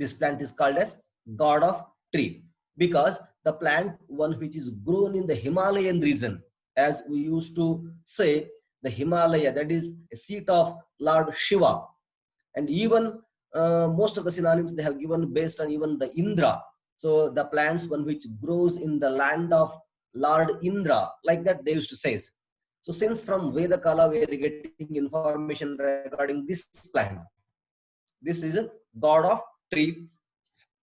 This plant is called as god of tree, because the plant one which is grown in the Himalayan region, as we used to say, the Himalaya, that is a seat of Lord Shiva. And even most of the synonyms they have given based on even the Indra. So the plants one which grows in the land of Lord Indra, like that they used to say. So since from Veda Kala we are getting information regarding this plant, this is a god of tree.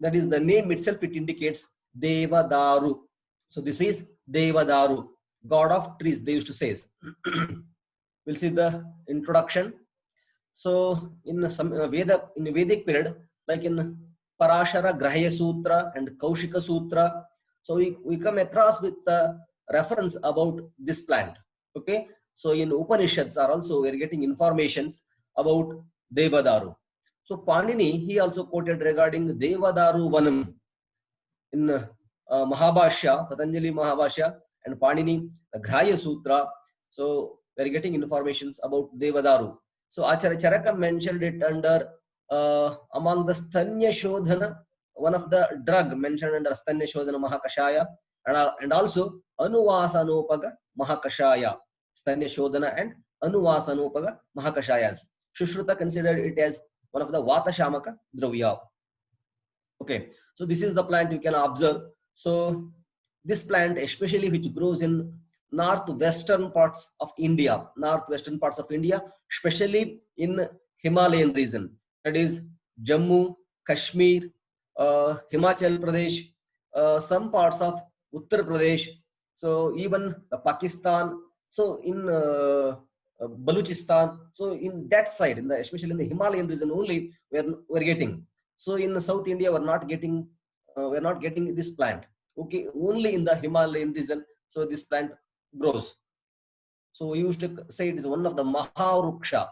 That is the name itself, it indicates Devadaru. So this is Devadaru, god of trees, they used to say. We'll see the introduction. So in some in Vedic period, like in Parashara Grahya Sutra and Kaushika Sutra, so we come across with the reference about this plant. Okay, so in Upanishads are also we are getting informations about Devadaru. So Panini, he also quoted regarding Devadaru Vanam in Mahabhashya, Patanjali Mahabhashya, and Panini, the Grahya Sutra. So we are getting informations about Devadaru. So Acharya Charaka mentioned it under among the Stanya Shodhana, one of the drug mentioned under Stanya Shodhana Mahakashaya, and also Anuvasanopaga Mahakashaya, Stanya Shodhana and Anuvasanopaga Mahakashayas. Shushruta considered it as one of the Vata Shamaka Dravya. Okay, so this is the plant you can observe. So this plant, especially which grows in northwestern parts of India, especially in Himalayan region, that is Jammu, Kashmir, Himachal Pradesh, some parts of Uttar Pradesh, so even Pakistan, so in Baluchistan, so in that side, especially in the Himalayan region only, we're getting. So in South India, we're not getting this plant. Okay, only in the Himalayan region, so this plant grows. So we used to say it is one of the Maharuksha.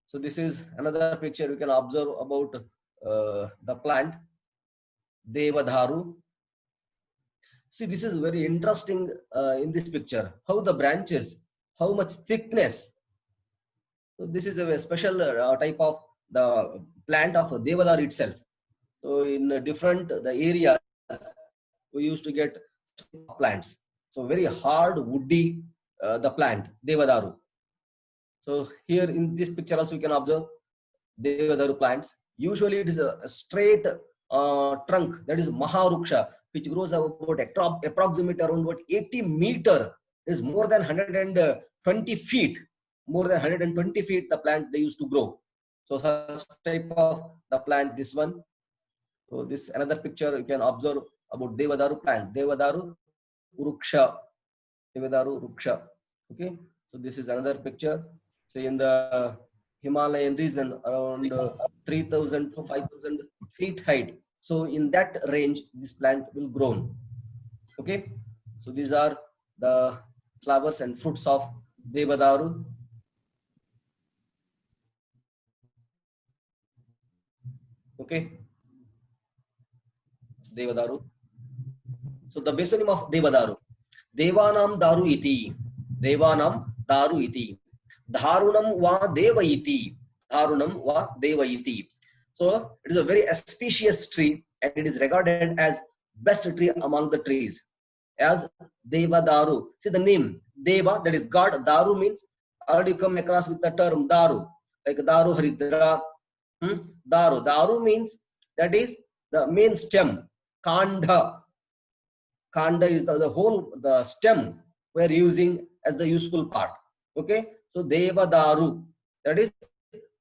So this is another picture you can observe about the plant Devadaru. See, this is very interesting in this picture. How the branches, how much thickness. So this is a special type of the plant of Devadaru itself. So in different the areas, we used to get plants. So very hard, woody, the plant Devadaru. So here in this picture also you can observe Devadaru plants. Usually it is a straight trunk, that is Maharuksha, which grows about approximately around 80 meter. It is more than 120 feet. More than 120 feet the plant they used to grow. So such type of the plant, this one. So this another picture you can observe about Devadaru plant, Devadaru Ruksha, Devadaru Ruksha. Okay, so this is another picture. So in the Himalayan region, around 3,000 to 5,000 feet height. So in that range, this plant will grow. Okay, so these are the flowers and fruits of Devadaru. Okay, Devadaru. So the basic name of Devadaru, Devanam Daru iti, Devanam Daru iti, Dharunam va Deva iti, Dharunam va Deva iti. So it is a very auspicious tree and it is regarded as best tree among the trees, as Devadaru. See the name Deva, that is God. Daru means already come across with the term Daru, like Daru Haridra. Daru. Daru means that is the main stem. Kandha. Kanda is the whole the stem we are using as the useful part. Okay, so Devadaru, that is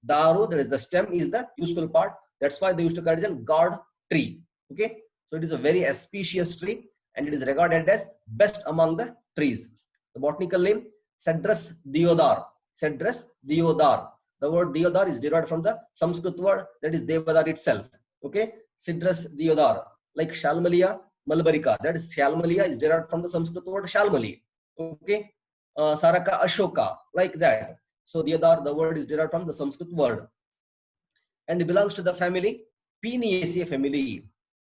Daru, that is the stem is the useful part. That's why they used to call it as god tree. Okay, so it is a very auspicious tree and it is regarded as best among the trees. The botanical name Cedrus deodar. Cedrus deodar. The word deodar is derived from the Sanskrit word that is Devadar itself. Okay, Cedrus deodar, like Shalmalia Malbarica, that is Shalmalia is derived from the Sanskrit word Shalmali. Okay, Saraka Ashoka, like that. So Deodar, the word is derived from the Sanskrit word, and it belongs to the family Pineaceae family.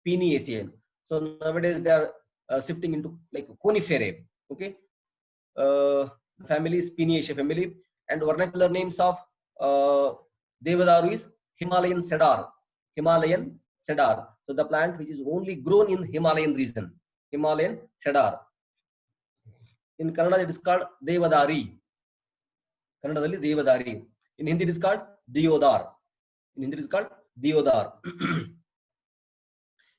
Pineaceae. So nowadays they are shifting into like coniferae. Okay, family is Pineaceae family, and vernacular names of Devadaru is Himalayan cedar. Himalayan cedar. So the plant which is only grown in Himalayan region, Himalayan cedar. In Kannada it is called Devadari. Kannadalli Devadari. In Hindi it is called Deodar. In Hindi it is called Deodar.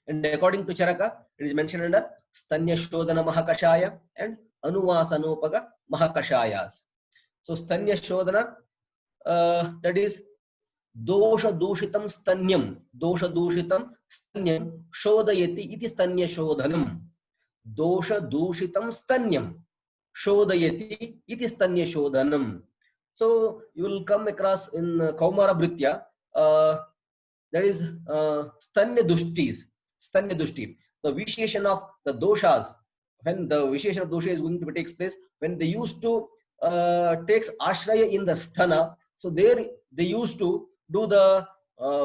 And according to Charaka, it is mentioned under Stanya Shodhana Mahakashaya and Anuvasanopaga Mahakashayas. So Stanya Shodhana, that is Dosha Dushitam Stanyam. Dosha Dushitam Stanyam Shodayati iti Stanya Shodhanam. Dosha Dushitam Stanyam Shodayati iti Stanya Shodhanam. So you will come across in Kaumara Britya, that is Stanya Dushtis. Stanya Dushti. The vitiation of the doshas, when the vitiation of dosha is going to take place, when they used to takes ashraya in the sthana, so there they used to do the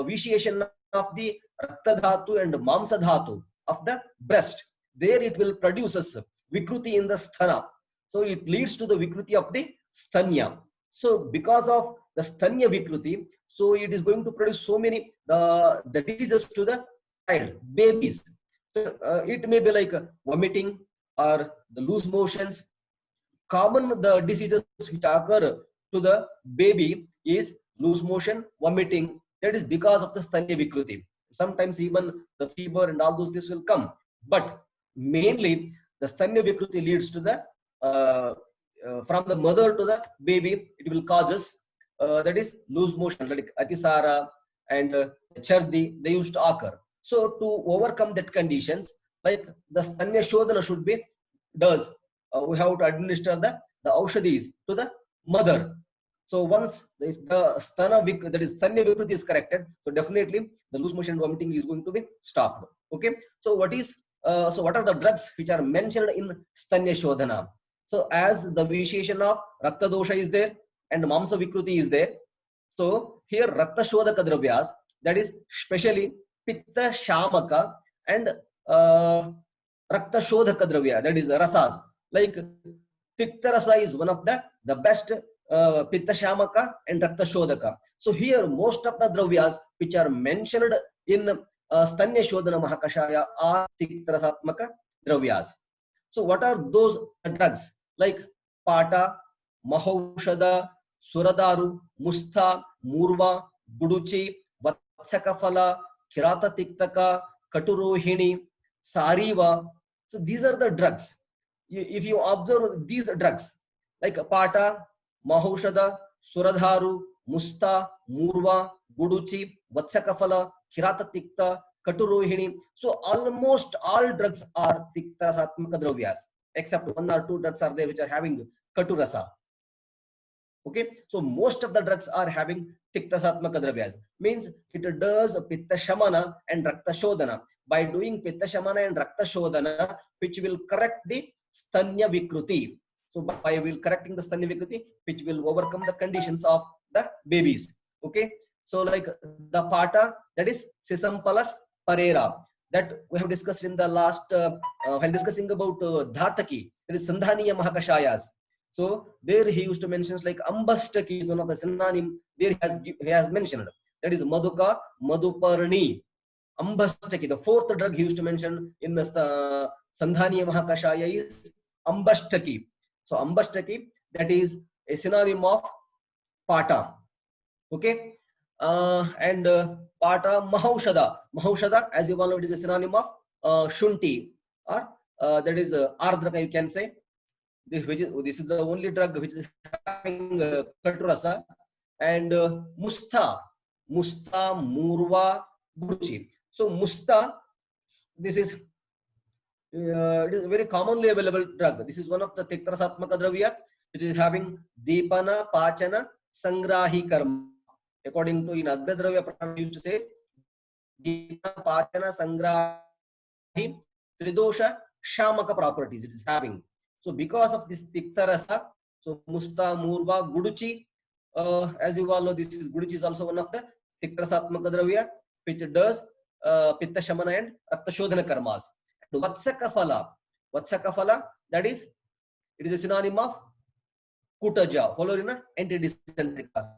vitiation of the rakta dhatu and mamsa dhatu of the breast. There it will produces vikruti in the sthana. So it leads to the vikruti of the stanya. So because of the stanya vikruti, so it is going to produce so many the diseases to the child, babies. So it may be like vomiting or the loose motions. Common the diseases which occur to the baby is loose motion, vomiting. That is because of the stanya vikruti. Sometimes even the fever and all those things will come, but mainly the stanya vikruti leads to the from the mother to the baby, it will causes that is loose motion, like atisara and chardi, they used to occur. So to overcome that conditions, like the stanya shodhana should be does, we have to administer the aushadis to the mother. So once if the sthana that is stanya vikruti is corrected, so definitely the loose motion vomiting is going to be stopped. Okay. So what is so what are the drugs which are mentioned in stanya shodhana? So as the vitiation of rakta dosha is there and mamsa vikruti is there, so here rakta shodhaka dravyas, that is specially pitta shamaka and rakta shodhaka dravya, that is rasas. Like tikta rasa is one of the best pitta shamaka and rakta shodhaka. So here most of the dravyas which are mentioned in stanya shodhana mahakashaya are tikta rasatmaka dravyas. So what are those drugs? Like pata, mahaushada, suradaru, musta, murva, buduchi, vatsakafala, kirata tiktaka, katurohini, sariva. So these are the drugs. If you observe these drugs, like pata, mahaushada, suradharu, musta, murva, buduchi, vatsakafala, kirata tikta, katurohini. So almost all drugs are tikta rasatmaka dravyas, except one or two drugs are there which are having katurasa. Okay, so most of the drugs are having tikta rasatmaka dravyas. Means it does pitta shamana and rakta shodhana. By doing pitta shamana and rakta shodhana, which will correct the stanya vikruti. So by will correcting the stanya vikruti, which will overcome the conditions of the babies. Okay, so like the pata, that is Sesampalas parera, that we have discussed in the last while discussing about dhataki, that is Sandhaniya Mahakashayas. So there he used to mention like Ambastaki is one of the synonym. There he has mentioned, that is Madhuka, Madhuparni, Ambastaki. The fourth drug he used to mention in the Sandhaniya Mahakashaya is Ambastaki. So Ambastaki, that is a synonym of Pata. Okay, and Pata Mahaushada. Mahaushada, as you all know, it is a synonym of Shunti, or that is Ardhraka, you can say. This is the only drug which is having katurasa. And Musta, Murva, Buruchi. So Musta, this is it is a very commonly available drug. This is one of the Tiktrasatmaka dravya, which is having Deepana, Pachana, Sangrahi Karma. According to in Adhyadravya Pranam used to say Deepana, Pachana, Sangrahi, Tridosha, Shamaka properties it is having. So because of this Tikta Rasa, so Musta, Murva, Guduchi, as you all know, this is Guduchi is also one of the Tiktrasatmaka dravya, which does Pitta Shamana and Rakta Shodhana Karmas. Vatsakafala, that is, it is a synonym of Kutaja, Holorina, antidysenterica.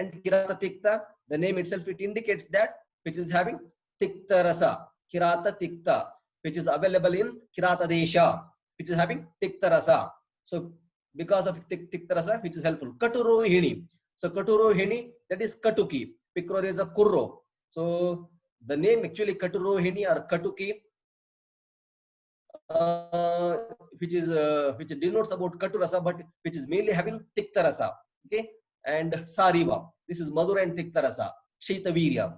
And Kirata Tikta, the name itself, it indicates that which is having Tikta Rasa, Kirata Tikta, which is available in Kirata Desha, which is having Tikta Rasa. So because of Tikta Rasa, which is helpful. Katurohini. So Katurohini, that is Katuki. Pikror is a Kurro. So the name actually Katurohini or Katuki, which denotes about Katu Rasa, but which is mainly having Tikta Rasa. Okay, and Sariva. This is Madhura and Tikta Rasa. Shaitavirya.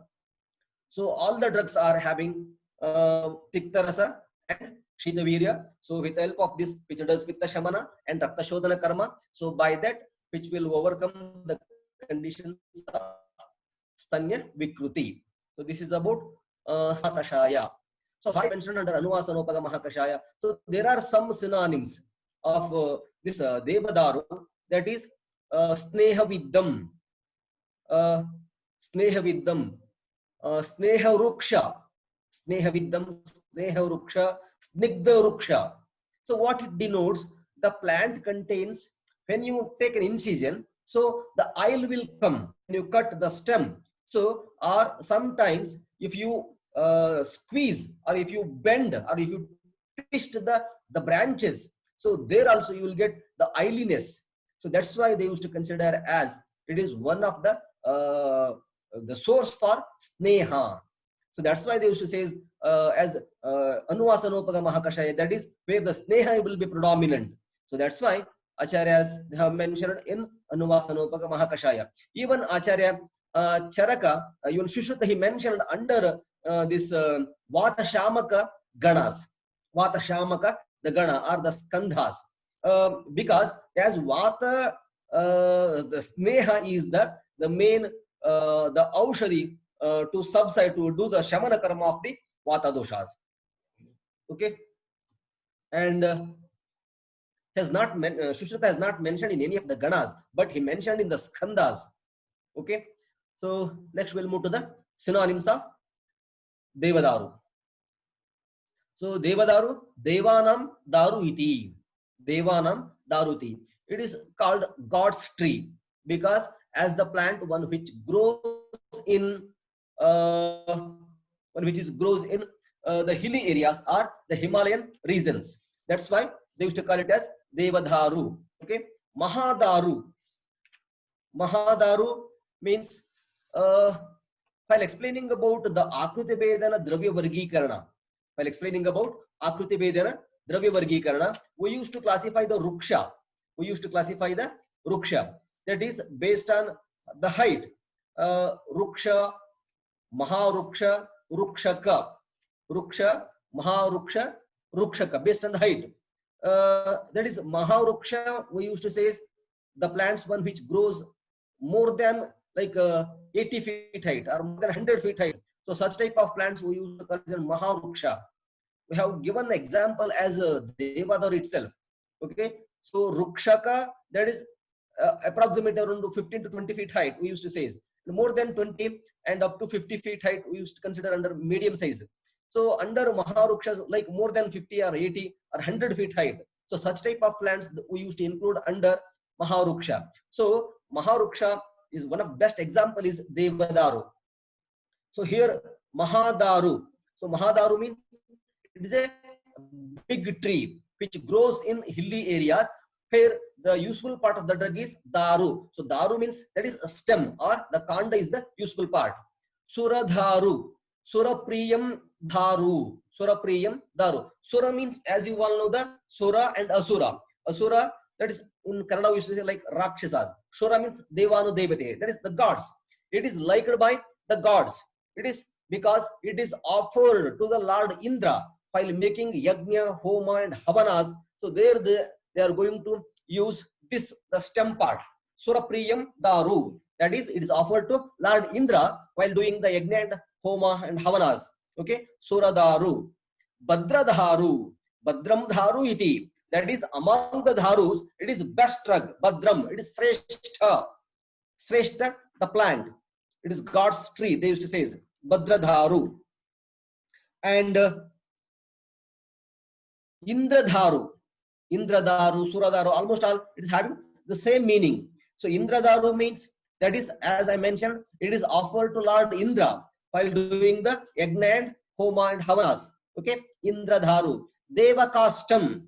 So all the drugs are having Tikta Rasa and Shitavirya. So with the help of this, which does Pitta Shamana and Rakta Shodhana Karma. So by that, which will overcome the conditions of Stanya Vikruti. So this is about Sakashaya. So I mentioned under Anuvasanopaga Mahakashaya. So there are some synonyms of this Devadaru, that is Sneha Viddam, Sneha Viddam, Sneha Ruksha, Sneha Viddam, Sneha Ruksha, Snigdha Ruksha. So what it denotes, the plant contains, when you take an incision, so the oil will come when you cut the stem. So, or sometimes if you squeeze, or if you bend, or if you twist the branches, so there also you will get the oiliness. So that's why they used to consider as it is one of the source for sneha. So that's why they used to say as Anuvasanopaga Mahakashaya, that is where the sneha will be predominant. So that's why Acharyas have mentioned in Anuvasanopaga Mahakashaya. Even Acharya Charaka, even Shushruta, he mentioned under this Vata Shamaka Ganas. Vata Shamaka, the Gana, or the Skandhas. Because as Vata, the Sneha is the main, the Aushari to subside, to do the Shamana Karma of the Vata doshas. Okay. And Shushruta has not mentioned in any of the Ganas, but he mentioned in the Skandhas. Okay. So next we'll move to the synonyms of Devadaru. So Devadaru, Devanam Daru iti. Devanam Daruti. It is called God's tree because as the plant, one which grows in the hilly areas or the Himalayan regions. That's why they used to call it as Devadaru. Okay. Mahadaru. Mahadaru means while explaining about the Akruti Vedana Dravya Vargikarana, while explaining about Akruti Vedana Dravya Vargikarana, we used to classify the Ruksha. We used to classify the Ruksha. That is based on the height. Ruksha, Maharuksha, Rukshaka. Ruksha, Maharuksha, Rukshaka, based on the height. That is Maharuksha, we used to say is the plants one which grows more than like 80 feet height or more than 100 feet height. So such type of plants we use to consider Maharuksha. We have given the example as Devadar itself. Okay, so Rukshaka, that is approximately around 15 to 20 feet height, we used to say. More than 20 and up to 50 feet height, we used to consider under medium size. So under Maharukshas, like more than 50 or 80 or 100 feet height. So such type of plants we used to include under Maharuksha. So Maharuksha is one of best example is Devadaru. So here Mahadaru. So Mahadaru means it is a big tree which grows in hilly areas where the useful part of the drug is Daru. So Daru means that is a stem or the kanda is the useful part. Suradharu. Surapriyam Dharu. Surapriyam Daru. Sura means, as you all know, the Sura and Asura. Asura, that is in Kannada we used to say like Rakshasas. Sura means Devanu Devate. That is the gods. It is liked by the gods. It is because it is offered to the Lord Indra while making Yajna, Homa and Havanas. So there they are going to use this, the stem part. Surapriyam Daru. That is, it is offered to Lord Indra while doing the Yajna and Homa and Havanas. Okay. Suradaru. Badradharu. Badram Dharu iti. That is among the Dharus, it is best drug. Badram. It is Sreshta. Sreshta, the plant. It is God's tree. They used to say Badradharu. And Indradharu. Indradaru, Suradaru, almost all, it is having the same meaning. So Indradaru means That is, as I mentioned, it is offered to Lord Indra while doing the yagna and homa and havanas. Okay, Indra Dharu, Devakastam.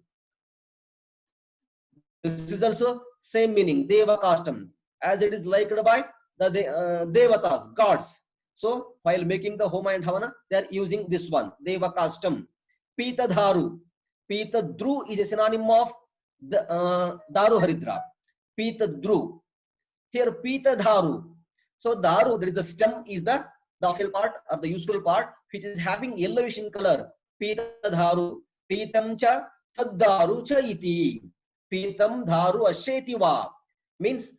This is also same meaning, Devakastam, as it is liked by the Devatas, gods. So while making the homa and havana, they are using this one, Devakastam. Pita Dharu. Pita Dru is a synonym of the Daru Haridra. Pita Dru. Here Pita Dharu. So Dharu, there is the stem, is the official part or the useful part, which is having yellowish in color. Pita Dharu. Pitam cha tad Dharu cha iti. Pitam Dharu asheti va. Means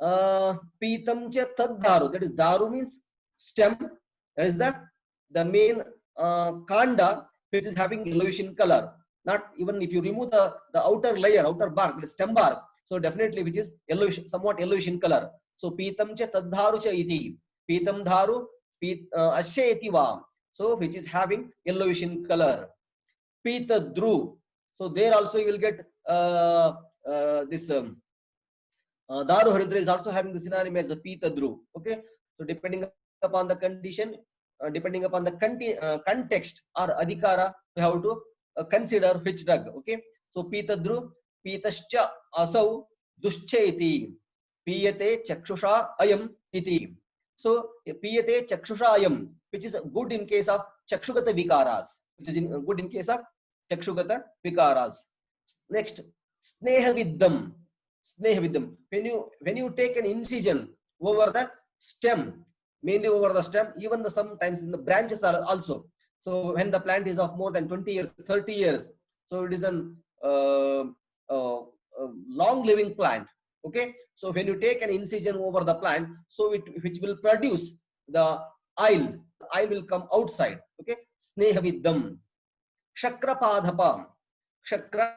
Pitam cha tad Dharu. That is Dharu means stem. That is the main kanda, which is having yellowish in color. Not even if you remove the outer layer, outer bark, the stem bark, so definitely which is yellowish, somewhat yellowish in color. So Pitam cha tadharu cha iti. Pitam dharu asheti va. So which is having yellowish in color. Pita Dru. So there also you will get this Daru Haridra is also having the synonym as a Pita Dru. Okay. So depending upon the condition, depending upon the context or adhikara, we have to consider which drug. Okay. So Pita Dru, Pitascha asau duscheti. Piyate chakshusha ayam iti. So piyate chakshusha ayam, which is good in case of chakshugata vikaras, which is good in case of chakshugata vikaras. Next, sneha viddam. Sneha viddam. When you take an incision over the stem, mainly over the stem, even sometimes in the branches are also. So when the plant is of more than 20 years, 30 years, so it is an long living plant. Okay, so when you take an incision over the plant, so which will produce the oil will come outside. Okay, sneha viddam. Shakra padapa. Shakra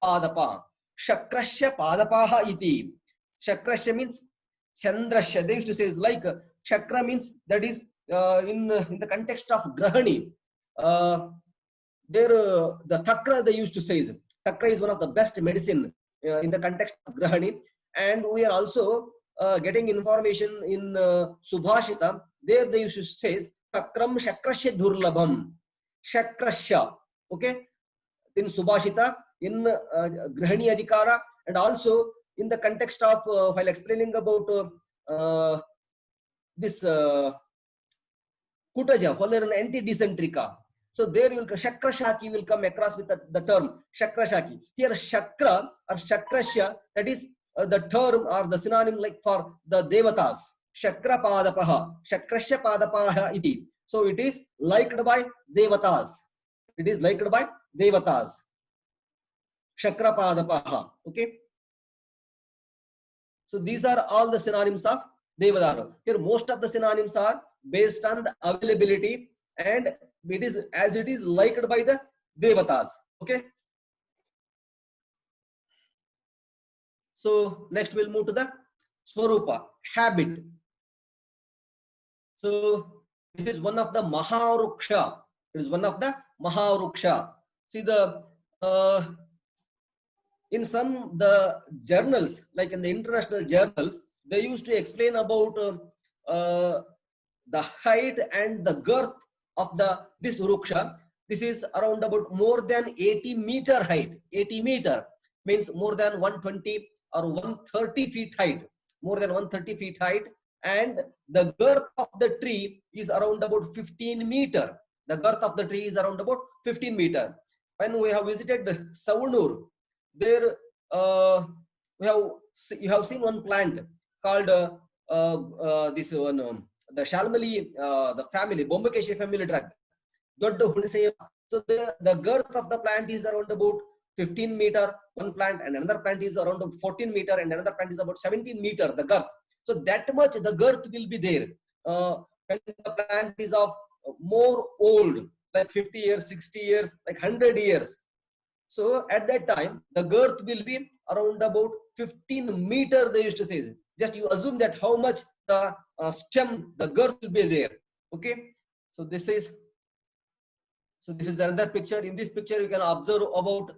padapa. Shakrasya padapaha iti. Shakrasya means chandrasya. They used to say is like chakra means that is in the context of grahani. There the thakra they used to say is thakra is one of the best medicine in the context of grahani. And we are also getting information in Subhashita. There they used to say Chakram Shakrasya Durlabham. Shakrasya. Okay. In Subhashita, in Grahani Adhikara, and also in the context of while explaining about this Kutaja, Holleran anti-dysenterica. So there will Shakra Shaki will come across with the term Shakra Shaki. Here Shakra or Shakrasya, that is the term or the synonym like for the Devatas. Shakra Padapaha, Shakrasya Padapaha iti. So it is liked by Devatas. It is liked by Devatas. Shakra Padapaha. Okay. So these are all the synonyms of Devadaru. Here most of the synonyms are based on the availability and it is as it is liked by the Devatas. Okay. So next we'll move to the Swarupa, habit. So this is one of the Maharuksha. It is one of the Maharuksha. See the in some the journals, like in the international journals, they used to explain about the height and the girth of this Ruksha. This is around about more than 80 meter height. 80 meter means more than 120 or 130 feet height. More than 130 feet height. And the girth of the tree is around about 15 meter. The girth of the tree is around about 15 meter. When we have visited Savunur, there you have seen one plant called this one the Shalmali the family Bombakeshi family drug. So the girth of the plant is around about 15 meter one plant, and another plant is around 14 meter, and another plant is about 17 meter the girth. So that much the girth will be there when the plant is of more old, like 50 years, 60 years, like 100 years. So at that time, the girth will be around about 15 meter, they used to say. Just you assume that how much the stem, the girth will be there. Okay. So this is another picture. In this picture, you can observe about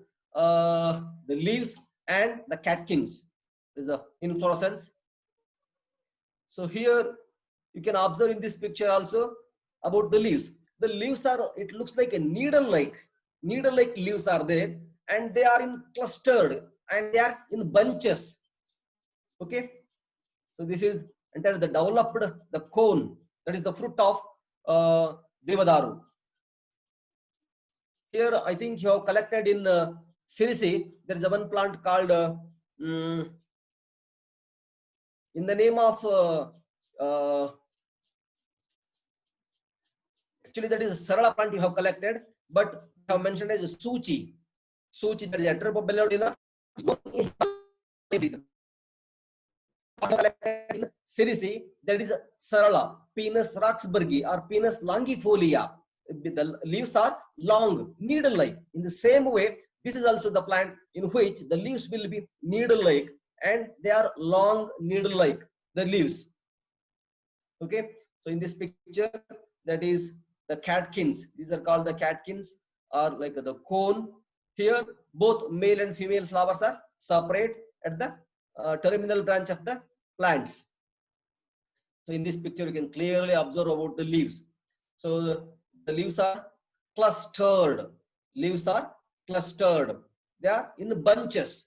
the leaves and the catkins. This is the inflorescence. So here you can observe in this picture also about the leaves. The leaves are, it looks like a needle-like leaves are there, and they are in clustered and they are in bunches. Okay. So this is entire the developed the cone, that is the fruit of Devadaru. Here I think you have collected in Sirisi. There is a one plant called in the name of actually that is a Sarala plant you have collected, but you have mentioned as a Suchi. Suchi, that is a Atripobellodina. In Sirisi, there is a Sarala, Pinus Roxburghi or Pinus longifolia. The leaves are long, needle-like. In the same way, this is also the plant in which the leaves will be needle-like and they are long, needle-like, the leaves. Okay, so in this picture, that is the catkins. These are called the catkins, or like the cone. Here, both male and female flowers are separate at the terminal branch of the plants. So in this picture, you can clearly observe about the leaves. So the leaves are clustered. Leaves are clustered. They are in bunches,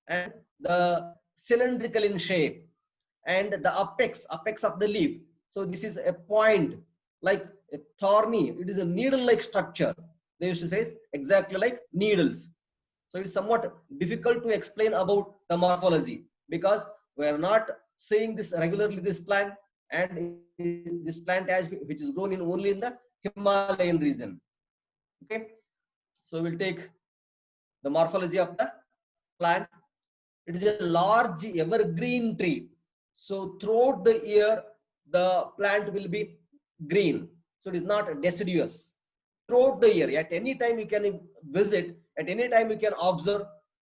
and the cylindrical in shape, and the apex of the leaf. So this is a point, like a thorny. It is a needle-like structure. They used to say exactly like needles. So it's somewhat difficult to explain about the morphology because we are not seeing this regularly, this plant, and this plant as which is grown in only in the Himalayan region. Okay, so we'll take the morphology of the plant. It is a large evergreen tree. So throughout the year, the plant will be green. So it is not deciduous. Throughout the year, at any time you can visit, at any time you can observe.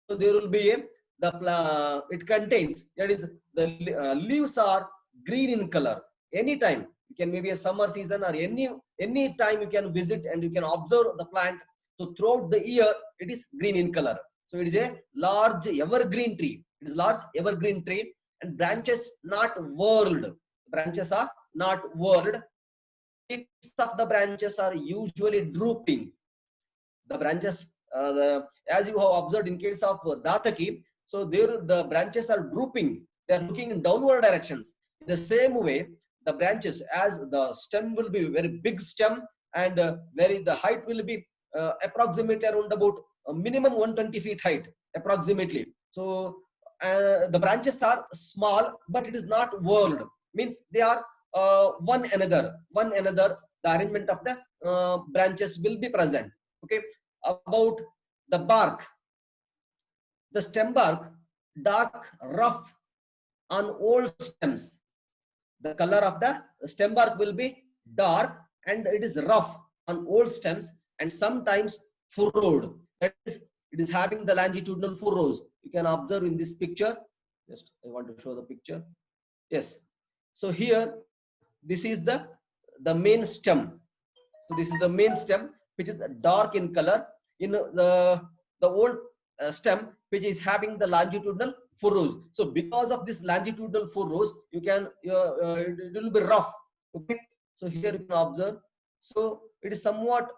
So there will be it contains, that is the leaves are green in color. Anytime you can, maybe a summer season or any time you can visit and you can observe the plant. So throughout the year it is green in color. So it is a large evergreen tree. It is large evergreen tree, and branches not whorled. Branches are not whorled. Tips of the branches are usually drooping. The branches, as you have observed in case of Dataki, so there the branches are drooping. They are looking in downward directions. In the same way, the branches, as the stem will be very big stem, and the height will be approximately around about minimum 120 feet height, approximately. So the branches are small, but it is not whorled. Means they are one another. The arrangement of the branches will be present. Okay. About the bark, the stem bark, dark, rough on old stems. The color of the stem bark will be dark and it is rough on old stems and sometimes furrowed. That is, it is having the longitudinal furrows. You can observe in this picture. Just I want to show the picture. Yes. So here, this is the main stem. So this is the main stem, which is dark in color. In the old stem, which is having the longitudinal furrows. So because of this longitudinal furrows, you can it will be rough. Okay. So here you can observe. So it is somewhat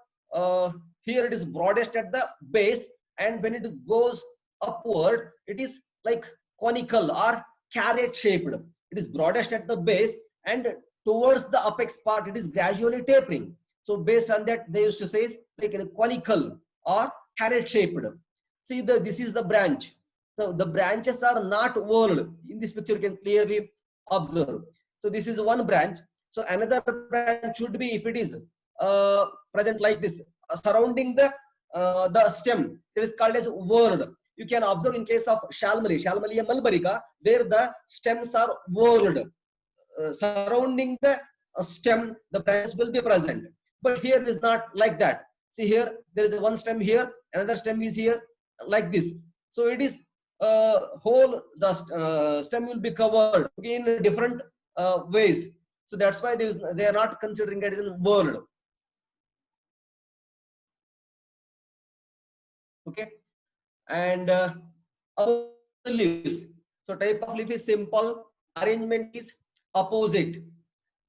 here it is broadest at the base, and when it goes upward, it is like conical or carrot shaped. It is broadest at the base, and towards the apex part, it is gradually tapering. So based on that, they used to say like a conical or carrot shaped. See, this is the branch. So the branches are not whorled. In this picture, you can clearly observe. So this is one branch. So another branch should be, if it is present like this, surrounding the stem. It is called as whorled. You can observe in case of Shalmalia mulberica, there the stems are whorled. Surrounding the stem, the branches will be present. But here it is not like that. See here, there is one stem here, another stem is here, like this. So it is whole, the stem will be covered in different ways. So that's why they are not considering it as a whorled. Okay. And about the leaves. So type of leaf is simple. Arrangement is opposite.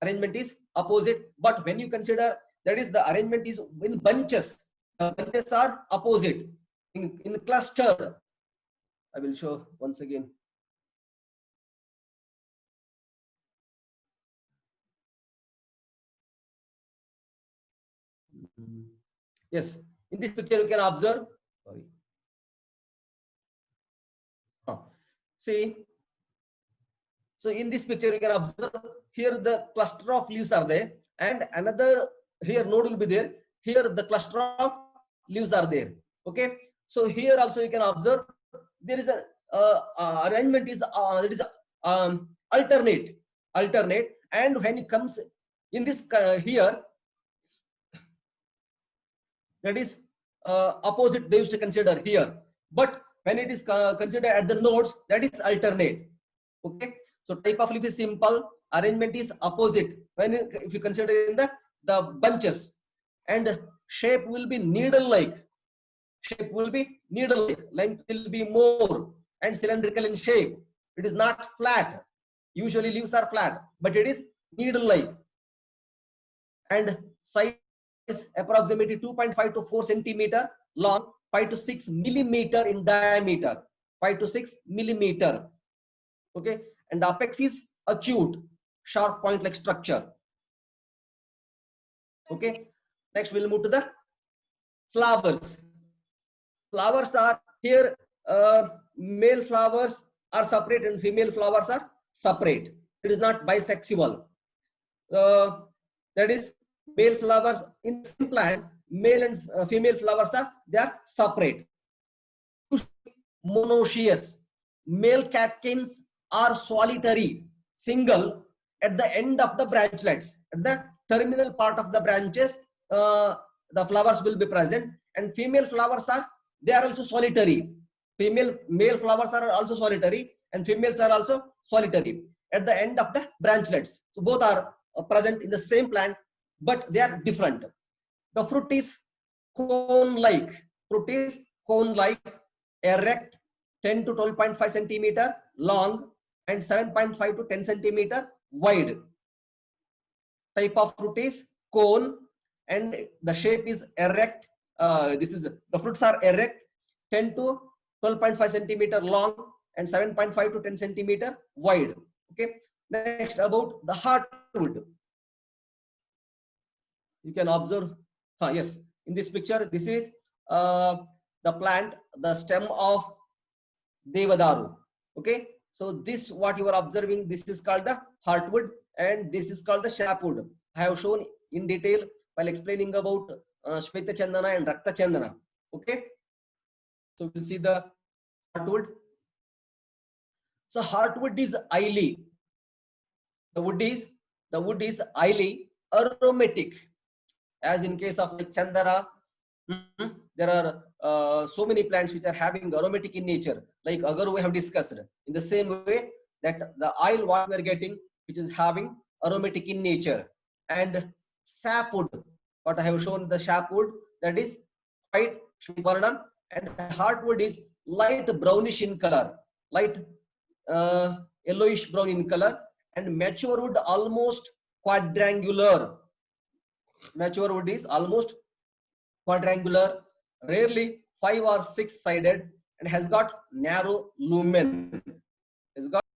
Arrangement is opposite. But when you consider that is the arrangement is in bunches, the bunches are opposite. In cluster, I will show once again. Yes, in this picture you can observe. Sorry. See, so in this picture you can observe here the cluster of leaves are there, and another here node will be there. Here the cluster of leaves are there. Okay, so here also you can observe there is a arrangement is that is alternate, and when it comes in this here, that is opposite they used to consider here, but when it is considered at the nodes, that is alternate. Okay, so type of leaf is simple, arrangement is opposite when if you consider in the bunches, and shape will be needle like, length will be more, and cylindrical in shape. It is not flat. Usually leaves are flat, but it is needle like, and size is approximately 2.5 to 4 centimeter long, 5 to 6 millimeter in diameter, 5 to 6 millimeter. Okay, and the apex is acute, sharp point like structure. Okay, next we'll move to the flowers. Flowers are here, male flowers are separate and female flowers are separate. It is not bisexual. That is, male flowers in the same plant, male and female flowers they are separate. Monoecious. Male catkins are solitary, single at the end of the branchlets. At the terminal part of the branches, the flowers will be present, and female flowers they are also solitary. Male flowers are also solitary, and females are also solitary at the end of the branchlets. So both are present in the same plant, but they are different. The fruit is cone-like. Erect, 10 to 12.5 centimeter long, and 7.5 to 10 centimeter wide. Type of fruit is cone, and the shape is erect. The fruits are erect, 10 to 12.5 centimeter long, and 7.5 to 10 centimeter wide. Okay. Next, about the heartwood. You can observe. Yes, in this picture, this is the plant, the stem of Devadaru. Okay, so this what you are observing, this is called the heartwood, and this is called the sapwood. I have shown in detail while explaining about Shweta Chandana and Rakta Chandana. Okay, so we'll see the heartwood. So heartwood is highly, the wood is highly aromatic, as in case of like Chandana. There are so many plants which are having aromatic in nature, like agar we have discussed. In the same way that the oil what we are getting, which is having aromatic in nature. And sapwood, what I have shown, the sapwood, that is white varna, and heartwood is light brownish in color, light yellowish brown in color, and mature wood almost quadrangular. Mature wood is almost quadrangular, rarely 5 or 6 sided, and has got narrow lumen.